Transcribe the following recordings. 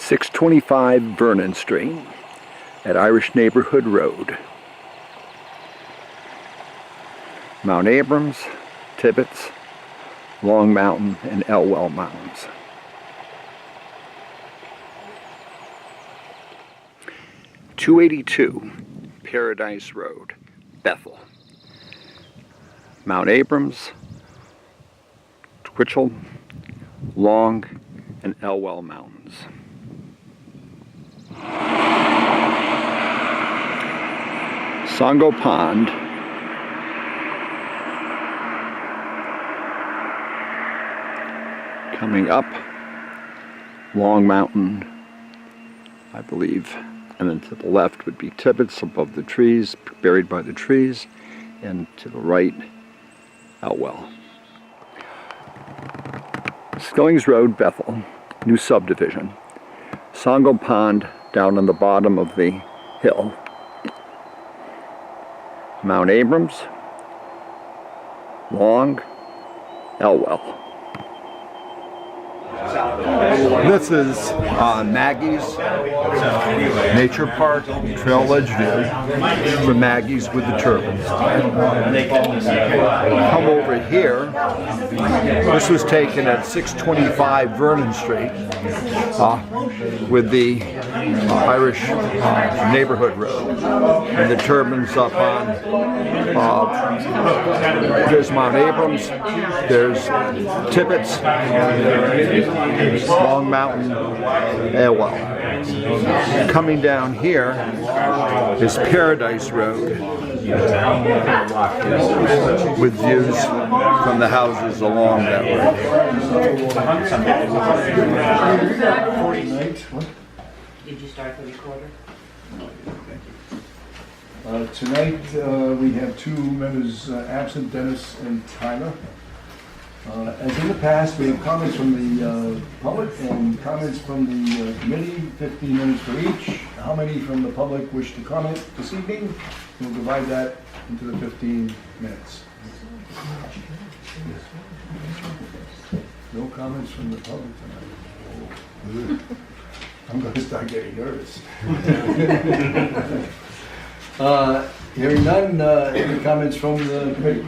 625 Vernon Street at Irish Neighborhood Road. Mount Abrams, Tibbetts, Long Mountain, and Elwell Mountains. .282 Paradise Road, Bethel. Mount Abrams, Twitchell, Long, and Elwell Mountains. Songo Pond, coming up, Long Mountain, I believe, and then to the left would be Tibbetts above the trees, buried by the trees, and to the right, Elwell. Skillings Road, Bethel, new subdivision. Songo Pond down on the bottom of the hill. Mount Abrams, Long, Elwell. This is Maggie's Nature Park Trail Edge View for Maggie's with the turbines. Come over here. This was taken at 625 Vernon Street with the Irish Neighborhood Road. And the turbines up on, there's Mount Abrams, there's Tibbetts, Long Mountain, Elwell. Coming down here is Paradise Road with views from the houses along that road. Did you start the recorder? Tonight we have two members absent, Dennis and Tyler. As in the past, we have comments from the public and comments from the committee, 15 minutes for each. How many from the public wish to comment this evening? We'll divide that into the 15 minutes. No comments from the public tonight. I'm going to start getting nervous. Hearing none, any comments from the committee?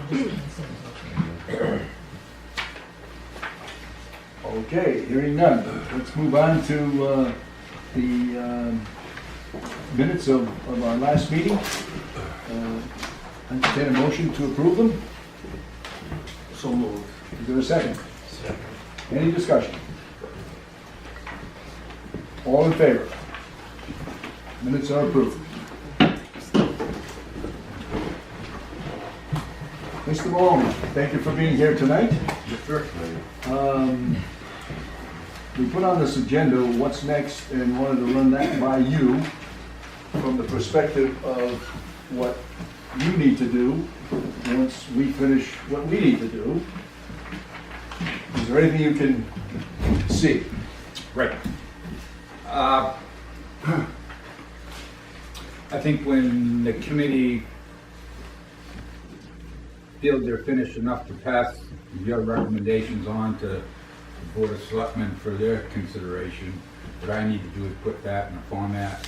Okay, hearing none. Let's move on to the minutes of our last meeting. Entertain a motion to approve them. So moved. Is there a second? Second. Any discussion? All in favor? Minutes are approved. Mr. Maloney, thank you for being here tonight. Sure. We put on this agenda what's next and wanted to run that by you from the perspective of what you need to do once we finish what we need to do. Is there anything you can see? Right. I think when the committee feels they're finished enough to pass your recommendations on to the Board of Selectmen for their consideration, what I need to do is put that in a format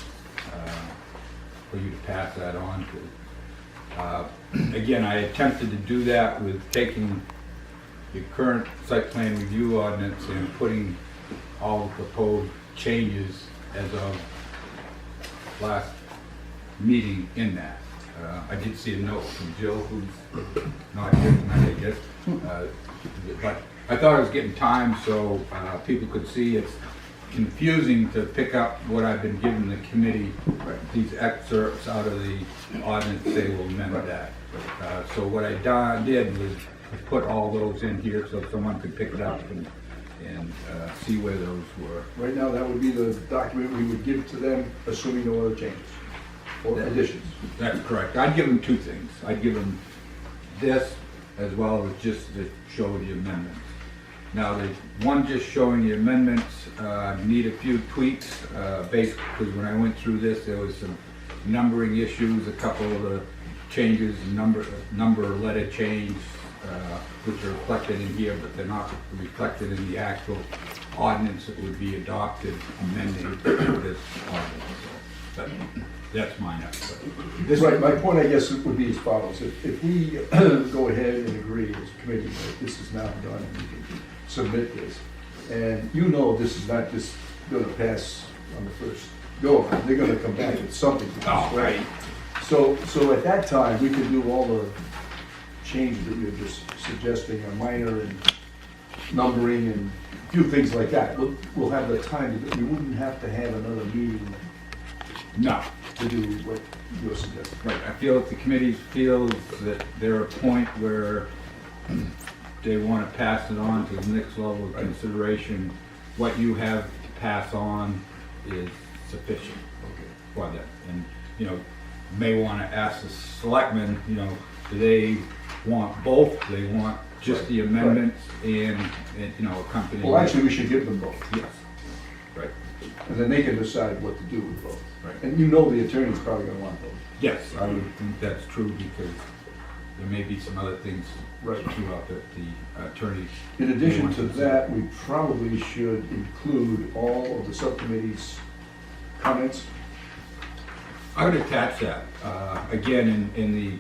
for you to pass that on to. Again, I attempted to do that with taking the current site plan review ordinance and putting all the proposed changes as of last meeting in that. I did see a note from Jill, who's not here tonight, I guess. But I thought I was getting time so people could see. It's confusing to pick up what I've been giving the committee, these excerpts out of the ordinance, they will amend that. So what I did was put all those in here so someone could pick it up and see where those were. Right now, that would be the document we would give to them, assuming no other changes or additions. That's correct. I'd give them two things. I'd give them this as well as just to show the amendments. Now, there's one just showing the amendments, need a few tweaks, basically, because when I went through this, there was some numbering issues, a couple of the changes, number letter change, which are reflected in here, but they're not reflected in the actual ordinance that would be adopted, amending this ordinance. But that's mine. Right, my point, I guess, would be as follows. If we go ahead and agree as a committee that this is now done, and we can submit this, and you know this is not just gonna pass on the first go around, they're gonna come back with something. to this, Oh, right. So at that time, we could do all the changes that you're just suggesting, a minor and numbering and a few things like that. We'll have the time, we wouldn't have to have another meeting No. to do what you're suggesting. Right, I feel that the committee feels that they're at a point where they want to pass it on to the next level of consideration. What you have to pass on is sufficient for that. And, you know, may want to ask the selectmen, you know, do they want both? Do they want just the amendments and, you know, accompanying? Well, actually, we should give them both, Yes, right, and then they can decide what to do with both. right. And you know the attorney's probably gonna want both. Yes, I would think that's true because there may be some other things Right. throughout that the attorney. In addition may to want that, we probably should include all of the subcommittee's comments. I would attach that, again, in the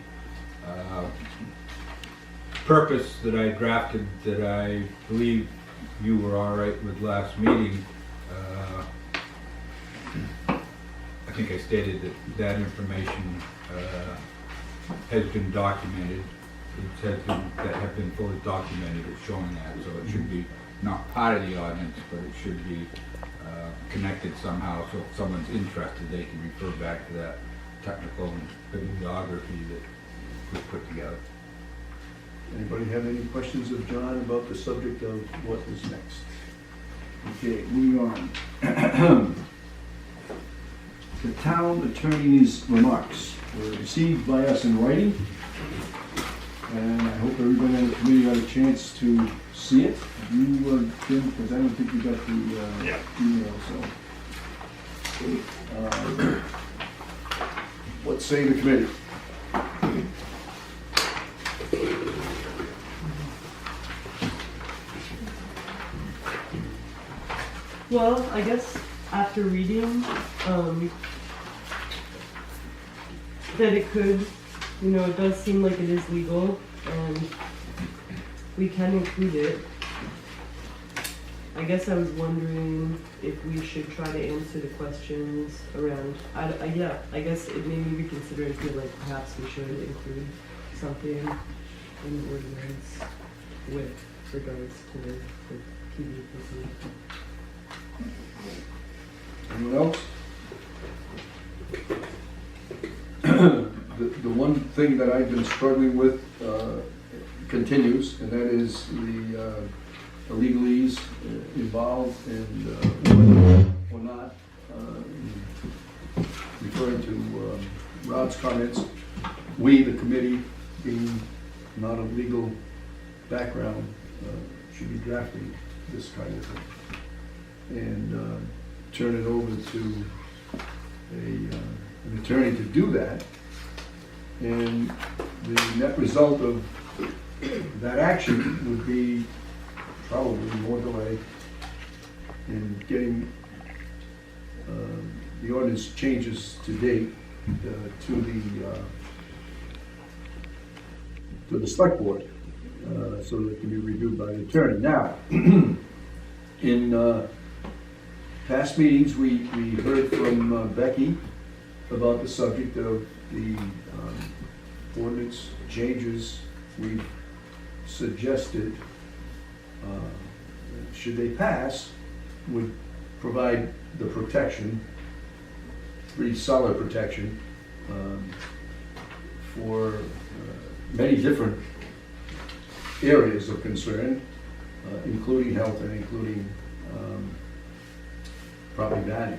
purpose that I drafted, that I believe you were all right with last meeting. I think I stated that information has been documented. It has been, that have been fully documented, it's showing that, so it should be not part of the ordinance, but it should be connected somehow, so if someone's interested, they can refer back to that technical bibliography that was put together. Anybody have any questions of John about the subject of what is next? Okay, moving on. The town attorney's remarks were received by us in writing, and I hope everybody on the committee got a chance to see it. You, Jim, because I don't think you got the email, so. What say the committee? Well, I guess after reading, that it could, you know, it does seem like it is legal and we can include it. I guess I was wondering if we should try to answer the questions around, yeah, I guess it made me reconsider and feel like perhaps we should include something in the ordinance with regards to the PVPC. Anyone else? The one thing that I've been struggling with continues, and that is the legalese involved and or not. Referring to Rob's comments, we, the committee, being not a legal background, should be drafting this kind of thing. And turn it over to an attorney to do that. And the net result of that action would be probably more delay in getting the ordinance changes to date to the select board, so that it can be reviewed by the attorney. Now, in past meetings, we heard from Becky about the subject of the ordinance changes we suggested, should they pass, would provide the protection, pretty solid protection, for many different areas of concern, including health and including property value.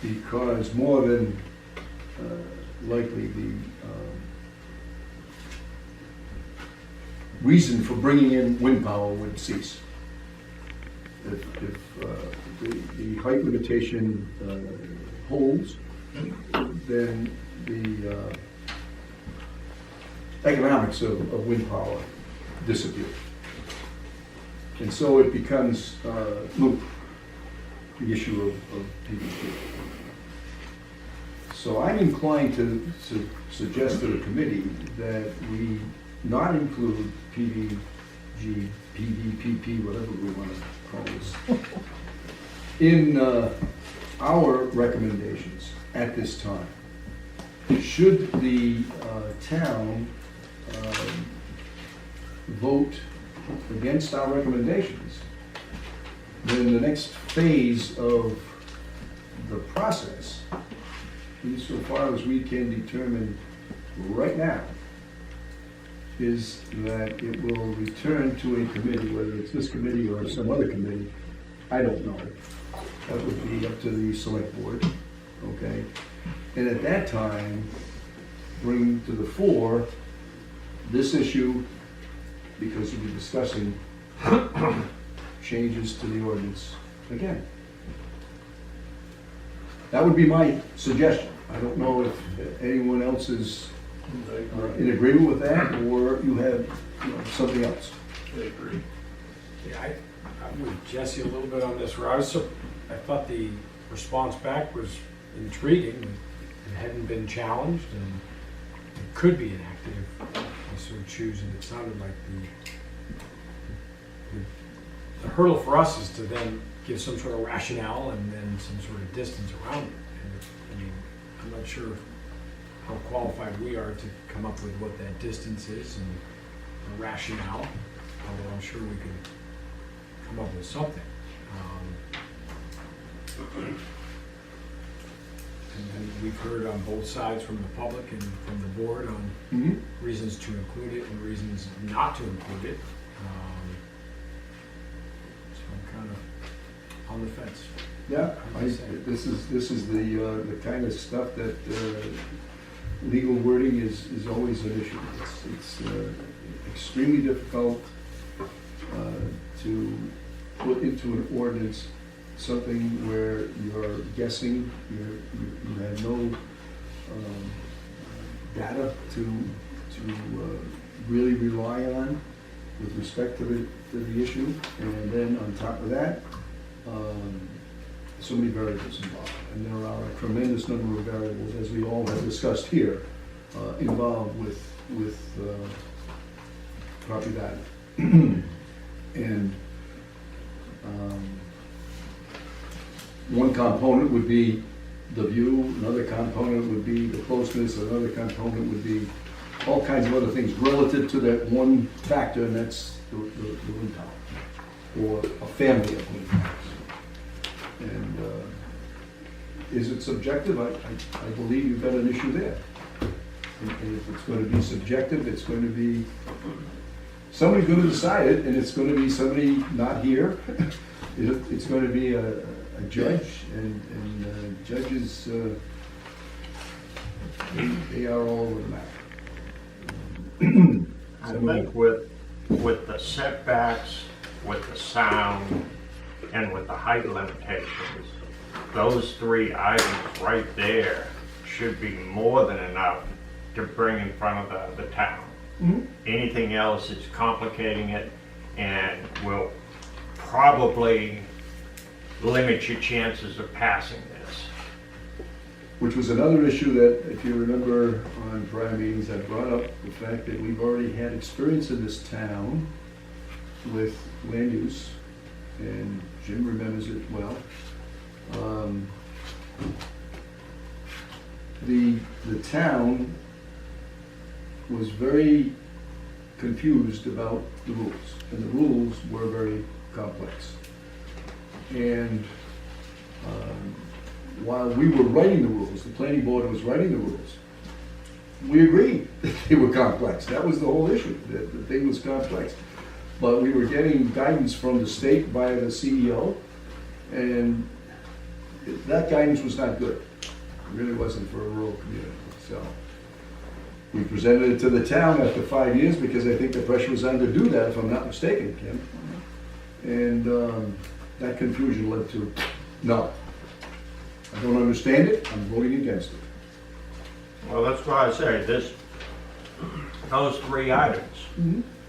Because more than likely the reason for bringing in wind power would cease. If the height limitation holds, then the economics of wind power disappear. And so it becomes moot, the issue of PVG. So I'm inclined to suggest to the committee that we not include PVG, PVPP, whatever we want to call this, in our recommendations at this time. Should the town vote against our recommendations, then the next phase of the process, insofar as we can determine right now, is that it will return to a committee, whether it's this committee or some other committee, I don't know. That would be up to the select board, okay? And at that time, bring to the fore this issue, because we'll be discussing changes to the ordinance again. That would be my suggestion. I don't know if anyone else is in agreement with that, or you have something else. I agree. Yeah, I'm with Jesse a little bit on this. I thought the response back was intriguing. It hadn't been challenged and it could be enacted if we so choose, and it sounded like the hurdle for us is to then give some sort of rationale and then some sort of distance around it. And I mean, I'm not sure how qualified we are to come up with what that distance is and a rationale, although I'm sure we could come up with something. And then we've heard on both sides from the public and from the board on reasons to include it and reasons not to include it. So I'm kind of on the fence. Yeah, this is the kind of stuff that legal wording is always an issue. It's extremely difficult to put into an ordinance something where you're guessing, you have no data to really rely on with respect to the issue, and then on top of that, so many variables involved. And there are a tremendous number of variables, as we all have discussed here, involved with property data. And one component would be the view, another component would be the closeness, another component would be all kinds of other things relative to that one factor, and that's the wind tower, or a family of wind towers. And is it subjective? I believe you've got an issue there. And if it's going to be subjective, it's going to be somebody's going to decide it, and it's going to be somebody not here. It's going to be a judge, and judges, they are all over the map. I think with the setbacks, with the sound, and with the height limitations, those three items right there should be more than enough to bring in front of the town. Anything else is complicating it and will probably limit your chances of passing this. Which was another issue that, if you remember on prior meetings, I brought up the fact that we've already had experience in this town with land use, and Jim remembers it well. The town was very confused about the rules, and the rules were very complex. And while we were writing the rules, the planning board was writing the rules, we agreed that they were complex. That was the whole issue, that the thing was complex. But we were getting guidance from the state via the CEO, and that guidance was not good. It really wasn't for a rural community. So we presented it to the town after 5 years, because I think the pressure was on to do that, if I'm not mistaken, Kim. And that confusion led to, no, I don't understand it, I'm voting against it. Well, that's why I say this, those three items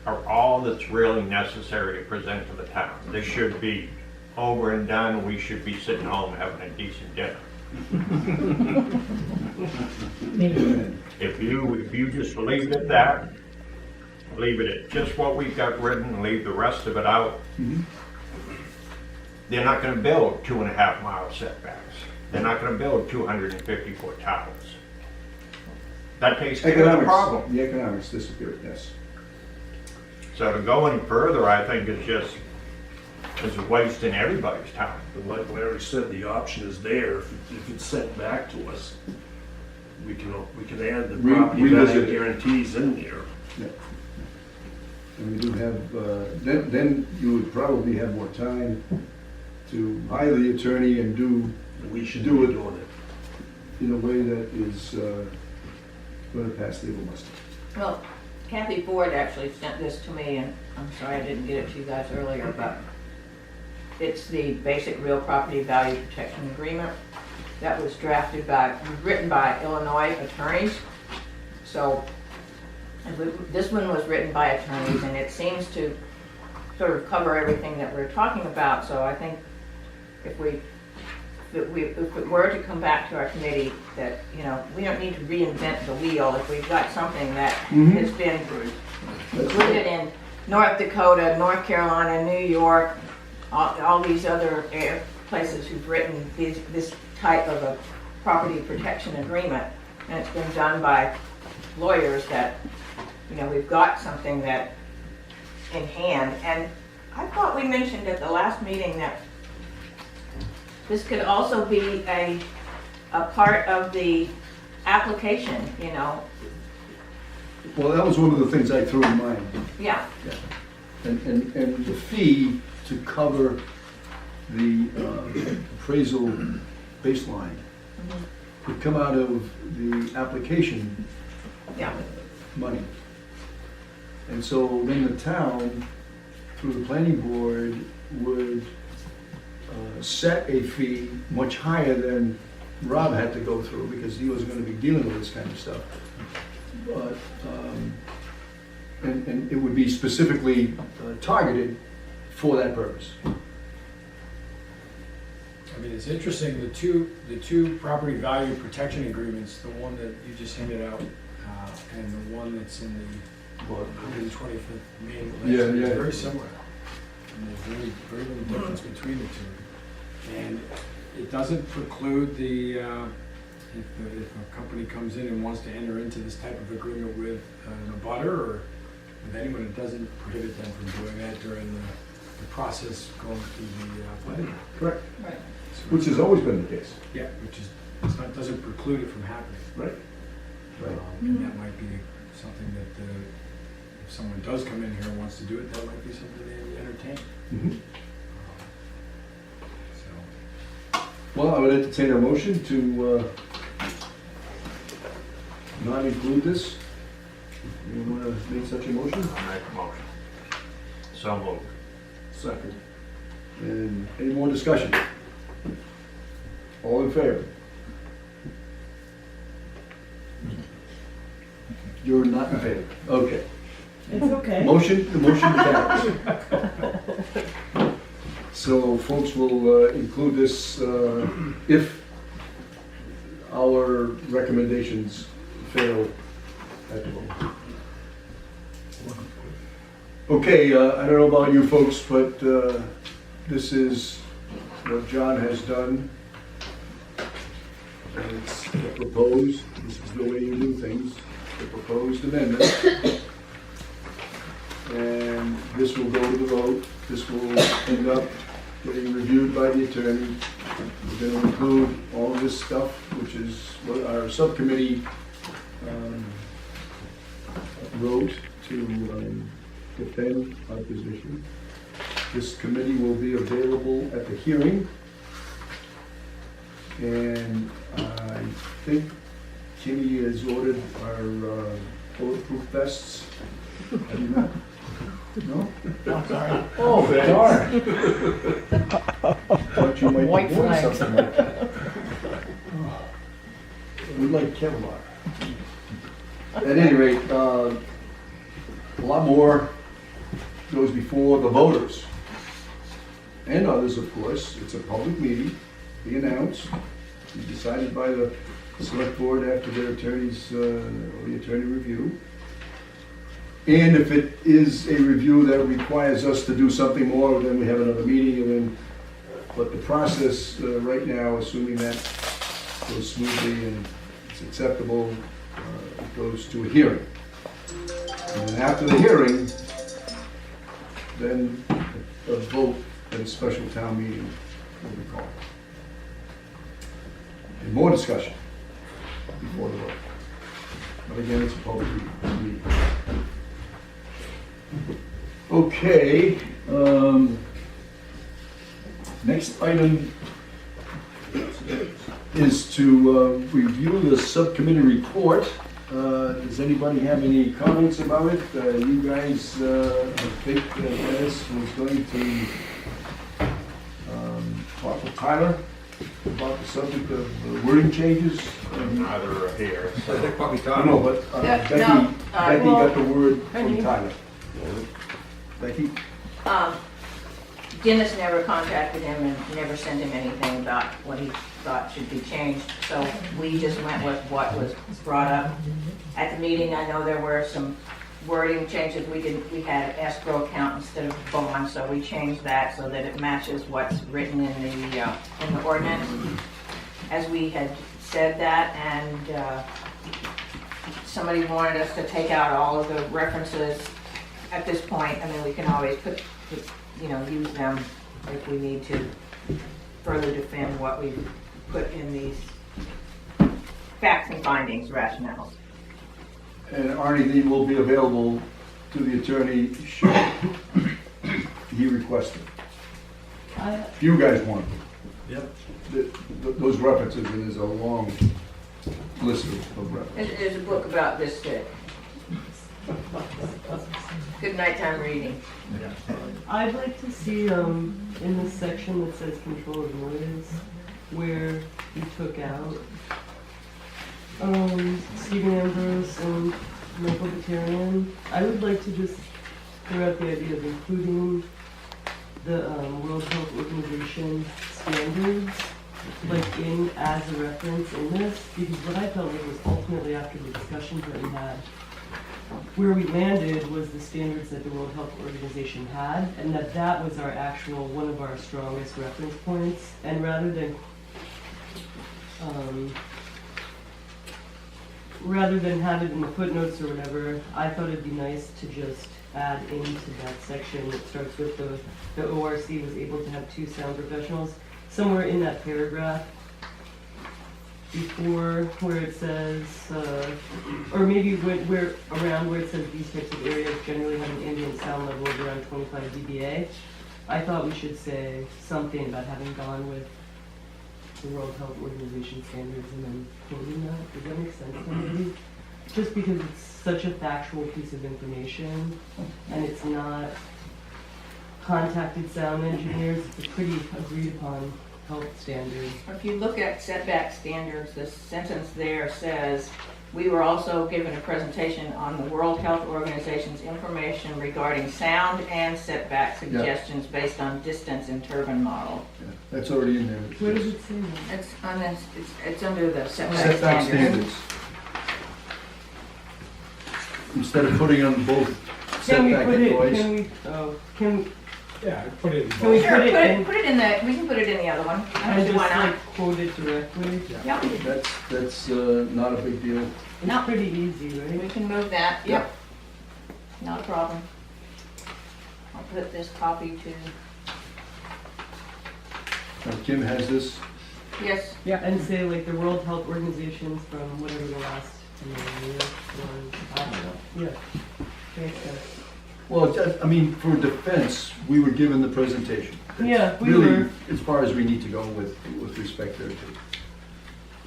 are all that's really necessary to present to the town. This should be over and done, we should be sitting home having a decent dinner. If you just leave it at that, leave it at just what we've got written, leave the rest of it out, they're not gonna build 2.5 mile setbacks. They're not gonna build 250-foot towers. That takes care of the Economics, problem. the economics disappeared, yes. So to go any further, I think is just, is wasting everybody's time. And like Larry said, the option is there, if it's sent back to us, we can add the property Revisit value it. guarantees in there. Yeah. And we do have, then you would probably have more time to hire the attorney and do We should Do be it. doing it. in a way that is going to pass legal muster. Well, Kathy Ford actually sent this to me, and I'm sorry I didn't get it to you guys earlier, but it's the basic real property value protection agreement that was written by Illinois attorneys. So this one was written by attorneys, and it seems to sort of cover everything that we're talking about. So I think if it were to come back to our committee, that, you know, we don't need to reinvent the wheel. If we've got something that has been included in North Dakota, North Carolina, New York, all these other places who've written this type of a property protection agreement, and it's been done by lawyers, that, you know, we've got something that in hand. And I thought we mentioned at the last meeting that this could also be a part of the application, you know. Well, that was one of the things I threw in mind. Yeah, And the fee to cover the appraisal baseline would come out of the application yeah, money. And so then the town, through the planning board, would set a fee much higher than Rob had to go through, because he was gonna be dealing with this kind of stuff. But, and it would be specifically targeted for that purpose. I mean, it's interesting, the two property value protection agreements, the one that you just handed out, and the one that's in the 125th Main, Yeah, is yeah. very similar. And there's really very little difference between the two. And it doesn't preclude the, if a company comes in and wants to enter into this type of agreement with a abutter or with anyone, it doesn't prohibit them from doing that during the process going through the planning board. Correct. right. So- Which has always been the case. Yeah, which is, doesn't preclude it from happening. Right. Right. And that might be something that, if someone does come in here and wants to do it, that might be something they would entertain. Mhm. So, Well, I would entertain a motion to not include this. You want to make such a motion? I'll make a motion. So moved. Second. And any more discussion? All in favor? You're not in favor? Okay. It's okay. The motion carries. So folks will include this if our recommendations fail at the vote. Okay, I don't know about you folks, but this is what John has done. And it's proposed, this is the way you do things, the proposed amendment. And this will go to the vote. This will end up getting reviewed by the attorney. We're going to include all of this stuff, which is what our subcommittee wrote to defend our position. This committee will be available at the hearing. And I think Kimmy has ordered our bulletproof vests. Have you not? No? I'm sorry. Oh, darn. Thought you might White be doing flags. something like that. We like Kevlar. At any rate, a lot more goes before the voters. And others, of course. It's a public meeting, be announced, be decided by the select board after their attorneys, or the attorney review. And if it is a review that requires us to do something more, then we have another meeting and then, but the process right now, assuming that goes smoothly and it's acceptable, it goes to a hearing. And then after the hearing, then a vote at a special town meeting will be called. And more discussion before the vote. But again, it's a public meeting. Okay, next item is to review the subcommittee report. Does anybody have any comments about it? You guys, I think Dennis was going to talk with Tyler about the subject of wording changes. Neither are here. I think probably I Tom. know, but Becky well, got the word from Penny. Tyler. Becky? Dennis never contacted him and never sent him anything about what he thought should be changed. So we just went with what was brought up at the meeting. I know there were some wording changes. We had escrow account instead of bond, so we changed that so that it matches what's written in the ordinance. As we had said that, and somebody wanted us to take out all of the references at this point. I mean, we can always use them if we need to further defend what we put in these facts and findings, rationales. And Arnie Lee will be available to the attorney should he request it. If you guys want it. Yep. Those references, and there's a long list of references. There's a book about this thick. Good nighttime reading. I'd like to see, in this section that says control of noise, where you took out, Stephen Ambrose and Michael Batarian, I would like to just throw out the idea of including the, World Health Organization standards, like in, as a reference in this, because what I felt like was ultimately after the discussions that we had, where we landed was the standards that the World Health Organization had, and that was our actual, one of our strongest reference points. And rather than have it in the footnotes or whatever, I thought it'd be nice to just add into that section that starts with the ORC was able to have 2 sound professionals, somewhere in that paragraph before where it says, or maybe where around where it says these types of areas generally have an ambient sound level of around 25 dBA. I thought we should say something about having gone with the World Health Organization standards and then quoting that. Does that make sense to anybody? Just because it's such a factual piece of information and it's not contacted sound engineers, it's a pretty agreed upon health standard. If you look at setback standards, the sentence there says, we were also given a presentation on the World Health Organization's information regarding sound and setback suggestions based on distance and turbine model. Yeah, that's already in there. Where does it say that? It's under the setback Setback standards. standards. Instead of putting on both Can we setback put and it, noise. Yeah, put it in Can we both. Sure, put it in- put it in the, we can put it in the other one. I and don't see just why not. like quote it directly? Yep, That's not a big deal. It's No. pretty easy, we right? can move that, yep. Not a problem. I'll put this copy to, Now, Kim has this. yes, And say like the World Health Organizations from whatever the last year was, I don't know. Yeah. Makes sense. Well, I mean, for defense, we were given the presentation. Yeah, we Really, were. as far as we need to go with respect there.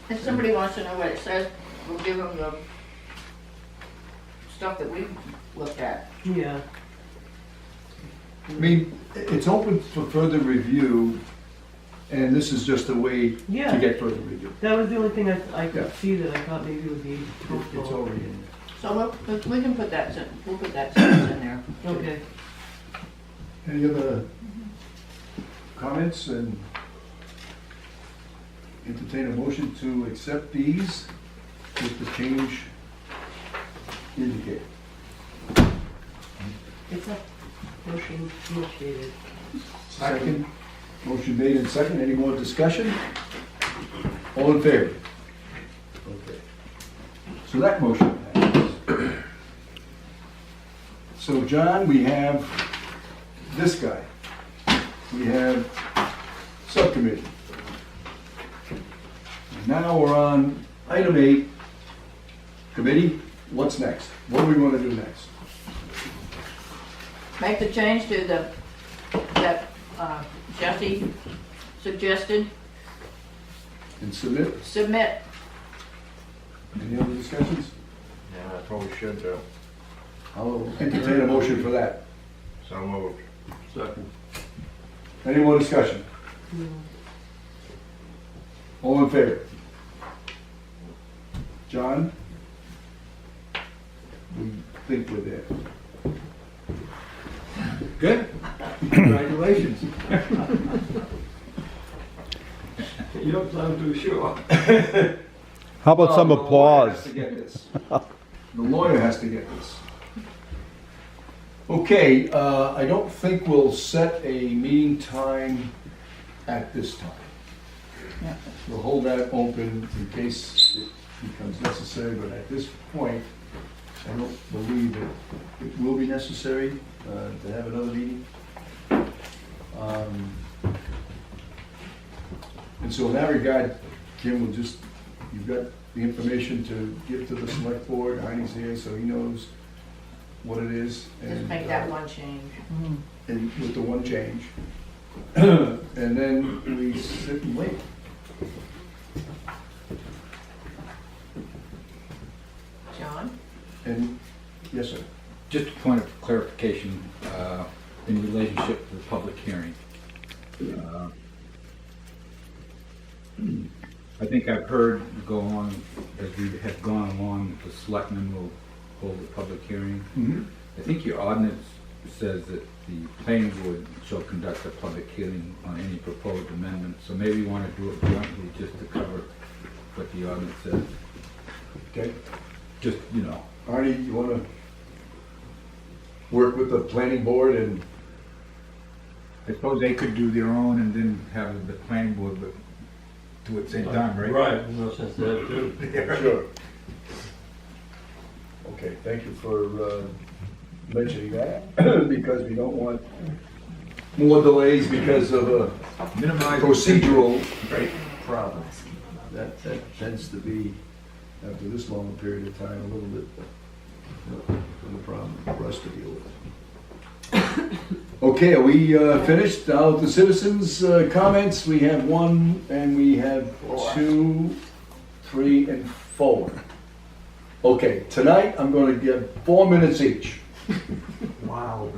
if somebody wants to know what it says, we'll give them the stuff that we looked at. Yeah. I mean, it's open for further review, and this is just a way to Yeah. get further review. That was the only thing I Yeah. could see that I thought maybe would be helpful. It's already in there. So we can put that, we'll put that sentence in Yeah. Okay. Any other comments and entertain a motion to accept these with the change indicated? It's a motion initiated. Second. Motion made and second. Any more discussion? All in favor? Okay. So that motion passes. So John, we have this guy. We have subcommittee. Now we're on item 8, committee. What's next? What do we want to do next? Make the change to that Jesse suggested, And submit? submit. Any other discussions? Yeah, that's what we should do. I'll entertain a motion for that. So moved. Second. Any more discussion? All in favor? John? We think we're there. Good? Congratulations. You don't sound too sure. How about some The lawyer has applause? to get this. The lawyer has to get this. Okay, I don't think we'll set a meeting time at this time. We'll hold that open in case it becomes necessary, but at this point, I don't believe it will be necessary to have another meeting. And so in that regard, Kim, will just, you've got the information to give to the select board, Heidi's here, so he knows what it is. Just and, make that one change. And with the one change. And then we sit and wait. John? And, yes, sir. Just a point of clarification, in relationship to the public hearing. I think I've heard go on, as we have gone along, the selectmen will hold a public hearing. I think your ordinance says that the planning board shall conduct a public hearing on any proposed amendment, so maybe you want to do it jointly just to cover what the ordinance says. Okay. Just, you know, Artie, you want to work with the planning board and, I suppose they could do their own and then have the planning board but do it at the same time, right? Right, no sense to that too. sure. Okay, thank you for mentioning that, because we don't want more delays because of a Minimize. procedural Right. problem. That tends to be, after this long a period of time, a little bit of a problem for us to deal with. Okay, are we finished? Now, the citizens' comments, we have 1, and we have 2, 3, and 4. Okay, tonight, I'm going to give 4 minutes each. Wow.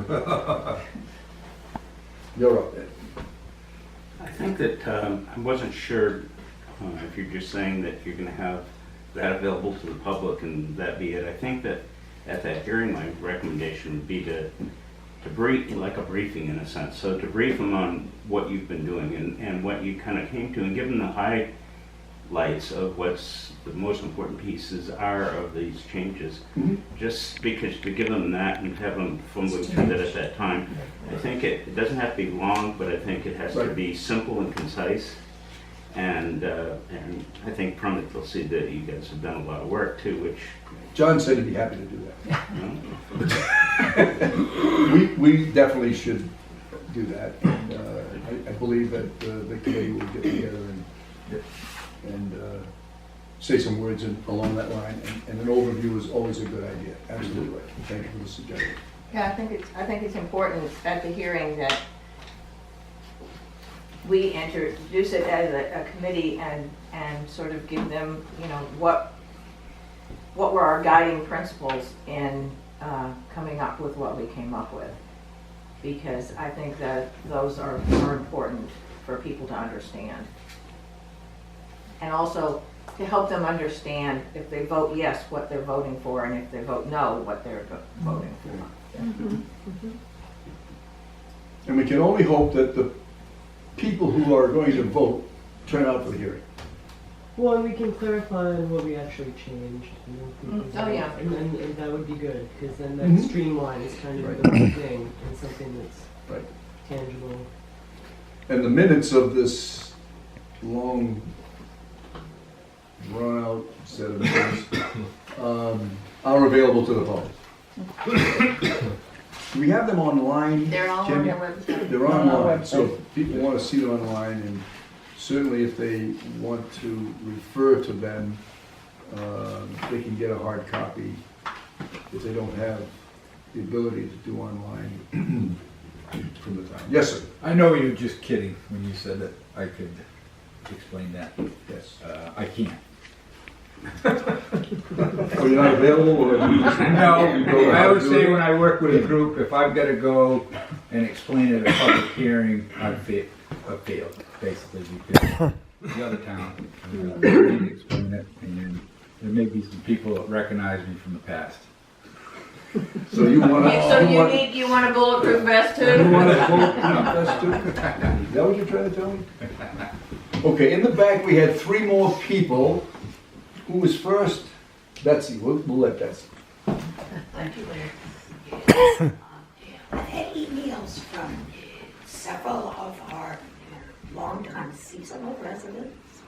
You're up there. I think that, I wasn't sure if you're just saying that you're gonna have that available to the public and that be it. I think that at that hearing, my recommendation would be to brief, like a briefing in a sense. So to brief them on what you've been doing and what you kind of came to, and give them the highlights of what's the most important pieces are of these changes. Just because to give them that and have them fumbling through that at that time, I think it doesn't have to be long, but I think it has to Right. be simple and concise. And I think from it they'll see that you guys have done a lot of work too, which, John said he'd be happy to do that. you know, We definitely should do that. And, I believe that the committee will get together and say some words along that line. And an overview is always a good idea. Absolutely right. Thank you for the suggestion. Yeah, I think it's important at the hearing that we introduce it as a committee and sort of give them, you know, what were our guiding principles in coming up with what we came up with. Because I think that those are important for people to understand. And also to help them understand if they vote yes, what they're voting for, and if they vote no, what they're voting for. And we can only hope that the people who are going to vote turn out for the hearing. Well, and we can clarify on what we actually changed. Oh, yeah. And that would be good, because then that Mhm. streamlines kind of Right. the whole thing and something that's Right. tangible. And the minutes of this long, drawn-out set of minutes are available to the public. Do we have them online? They're all Kim? on their website. They're online, so if people want to see them online, and certainly if they want to refer to them, they can get a hard copy if they don't have the ability to do online from the town. Yes, sir. I know you're just kidding when you said that I could explain that. Yes. I can't. Oh, you're not available, or? No, I always say when I work with a group, if I've got to go and explain it at a public hearing, I've failed, basically, because the other town, I need to explain it, and there may be some people that recognize me from the past. So you want to? So you want a bulletproof vest too? You want to vote? That's too. Is that what you're trying to tell me? Okay, in the back, we had three more people. Who was first? Betsy, we'll let Betsy. Thank you, Larry. I've had emails from several of our long-time seasonal residents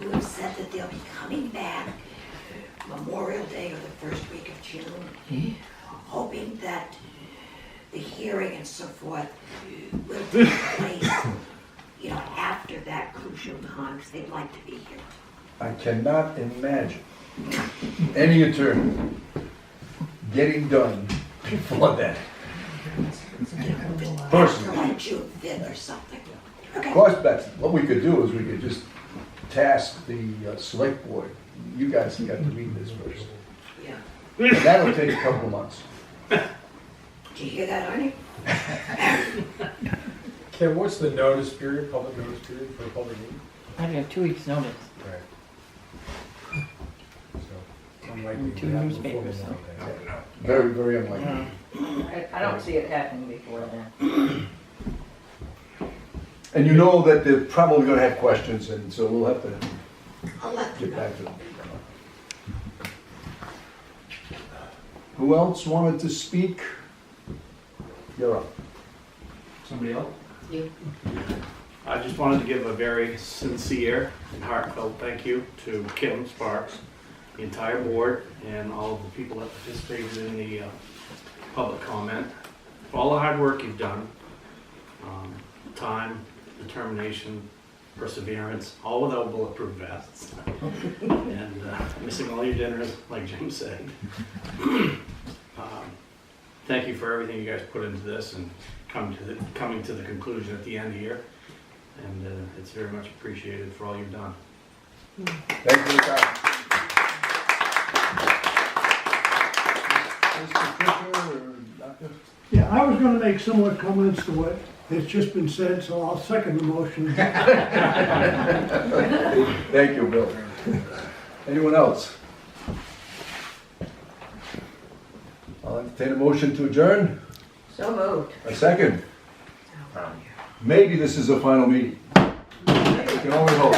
who have said that they'll be coming back Memorial Day or the first week of June, hoping that the hearing and so forth will take place, after that crucial time, because they'd like to be here. I cannot imagine any attorney getting done before that. After Personally. like June 5th or something. Okay. Of course, Betsy, what we could do is we could just task the select board. You guys got to read this first. Yeah. And that'll take a couple of months. Did you hear that, Arnie? Ken, what's the notice period, public notice period for a public meeting? I have 2 weeks' notice. Right. So, unlikely to Two happen before newspapers, Memorial Day. Very, very unlikely. I don't see it happening before then. And you know that they're probably going to have questions, and so we'll have to I'll let them get know. back to them. Who else wanted to speak? You're up. Somebody else? You. I just wanted to give a very sincere and heartfelt thank you to Kim Sparks, the entire board, and all of the people that participated in the public comment, for all the hard work you've done, time, determination, perseverance, all without bulletproof vests, and missing all your dinners, like Jim said. Thank you for everything you guys put into this and coming to the conclusion at the end here. And it's very much appreciated for all you've done. Thank you for the time. Mr. Fisher or Dr.? Yeah, I was gonna make similar comments to what has just been said, so I'll second the motion. Thank you, Bill. Anyone else? I'll entertain a motion to adjourn. So moved. A second. Maybe this is a final meeting. We can only hope.